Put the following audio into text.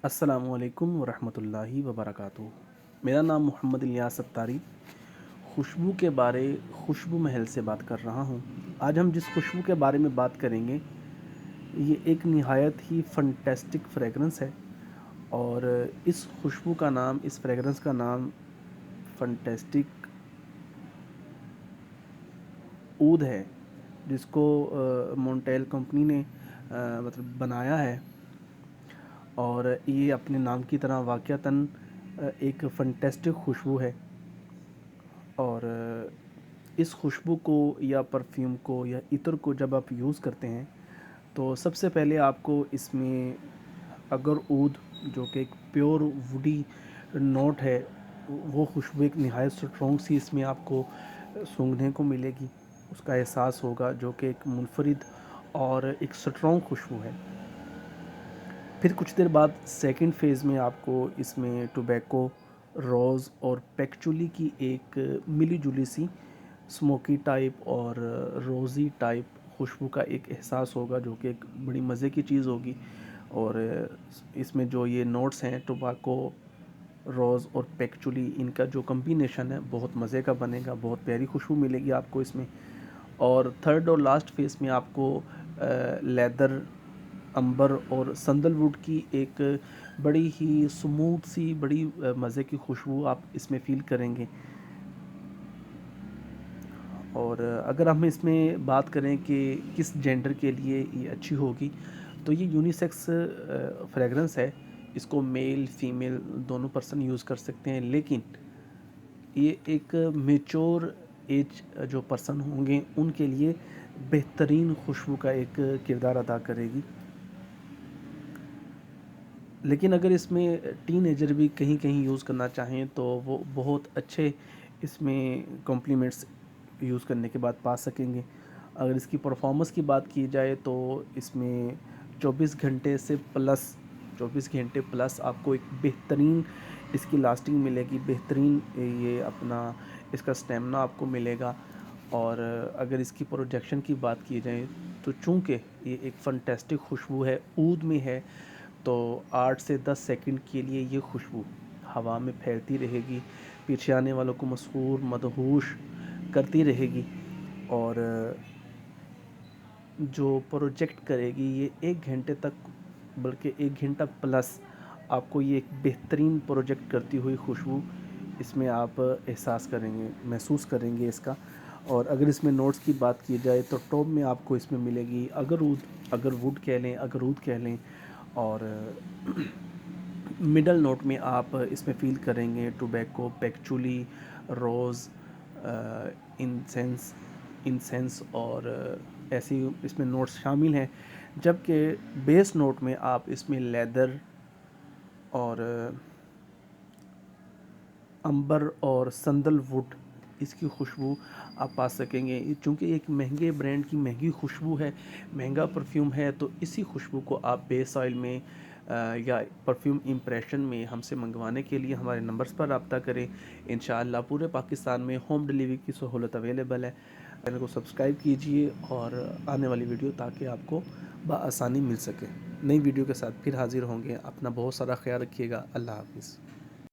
السلام علیکم ورحمۃ اللہ وبرکاتہ۔ میرا نام محمد الیاس ستاری خوشبو محل سے بات کر رہا ہوں۔ آج ہم جس خوشبو کے بارے میں بات کریں گے یہ ایک نہایت ہی فنٹیسٹک فریگرنس ہے، اور اس فریگرنس کا نام فنٹیسٹک عود ہے، جس کو مونٹیل کمپنی نے بنایا ہے، اور یہ اپنے نام کی طرح واقعتاً ایک فنٹیسٹک خوشبو ہے۔ اور اس خوشبو کو یا پرفیوم کو یا عطر کو جب آپ یوز کرتے ہیں تو سب سے پہلے آپ کو اس میں اگر عود جو کہ ایک پیور ووڈی نوٹ ہے، وہ خوشبو ایک نہایت سٹرونگ سی اس میں آپ کو سونگھنے کو ملے گی، اس کا احساس ہوگا، جو کہ ایک منفرد اور ایک سٹرونگ خوشبو ہے۔ پھر کچھ دیر بعد سیکنڈ فیز میں آپ کو اس میں ٹوبیکو، روز اور پیکچولی کی ایک ملی جلی سی اسموکی ٹائپ اور روزی ٹائپ خوشبو کا ایک احساس ہوگا، جو کہ ایک بڑی مزے کی چیز ہوگی۔ اور اس میں جو یہ نوٹس ہیں ٹوبیکو، روز اور پیکچولی، ان کا جو کمبینیشن ہے بہت مزے کا بنے گا، بہت پیاری خوشبو ملے گی آپ کو اس میں۔ اور تھرڈ اور لاسٹ فیز میں آپ کو لیدر، امبر اور سندل ووڈ کی ایک بڑی ہی سموتھ سی بڑی مزے کی خوشبو آپ اس میں فیل کریں گے۔ اور اگر ہم اس میں بات کریں کہ کس جینڈر کے لیے یہ اچھی ہوگی، تو یہ یونیسیکس فریگرنس ہے، اس کو میل فیمیل دونوں پرسن یوز کر سکتے ہیں، لیکن یہ ایک میچور ایج جو پرسن ہوں گے ان کے لیے بہترین خوشبو کا ایک کردار ادا کرے گی۔ لیکن اگر اس میں ٹین ایجر بھی کہیں کہیں یوز کرنا چاہیں تو وہ بہت اچھے اس میں کمپلیمنٹس یوز کرنے کے بعد پا سکیں گے۔ اگر اس کی پرفارمنس کی بات کی جائے تو اس میں 24 گھنٹے پلس آپ کو ایک بہترین اس کی لاسٹنگ ملے گی، بہترین یہ اپنا اس کا اسٹیمنا آپ کو ملے گا۔ اور اگر اس کی پروجیکشن کی بات کی جائے تو چونکہ یہ ایک فنٹیسٹک خوشبو ہے، عود میں ہے، تو 8 سے 10 سیکنڈ کے لیے یہ خوشبو ہوا میں پھیلتی رہے گی، پیچھے آنے والوں کو مسحور مدہوش کرتی رہے گی، اور جو پروجیکٹ کرے گی یہ 1 گھنٹے تک، بلکہ 1 گھنٹہ پلس آپ کو یہ ایک بہترین پروجیکٹ کرتی ہوئی خوشبو اس میں آپ احساس کریں گے، محسوس کریں گے اس کا۔ اور اگر اس میں نوٹس کی بات کی جائے تو ٹاپ میں آپ کو اس میں ملے گی اگر ووڈ کہہ لیں، اور مڈل نوٹ میں آپ اس میں فیل کریں گے ٹوبیکو، پیکچولی، روز، انسینس اور ایسی اس میں نوٹس شامل ہیں، جبکہ بیس نوٹ میں آپ اس میں لیدر اور امبر اور سندل ووڈ اس کی خوشبو آپ پا سکیں گے۔ چونکہ ایک مہنگے برانڈ کی مہنگی خوشبو ہے، مہنگا پرفیوم ہے، تو اسی خوشبو کو آپ بیس آئل میں یا پرفیوم امپریشن میں ہم سے منگوانے کے لیے ہمارے نمبرز پر رابطہ کریں۔ انشاءاللہ پورے پاکستان میں ہوم ڈیلیوری کی سہولت اویلیبل ہے۔ چینل کو سبسکرائب کیجئے اور آنے والی ویڈیو تاکہ آپ کو بآسانی مل سکے۔ نئی ویڈیو کے ساتھ پھر حاضر ہوں گے۔ اپنا بہت سارا خیال رکھیے گا۔ اللہ حافظ۔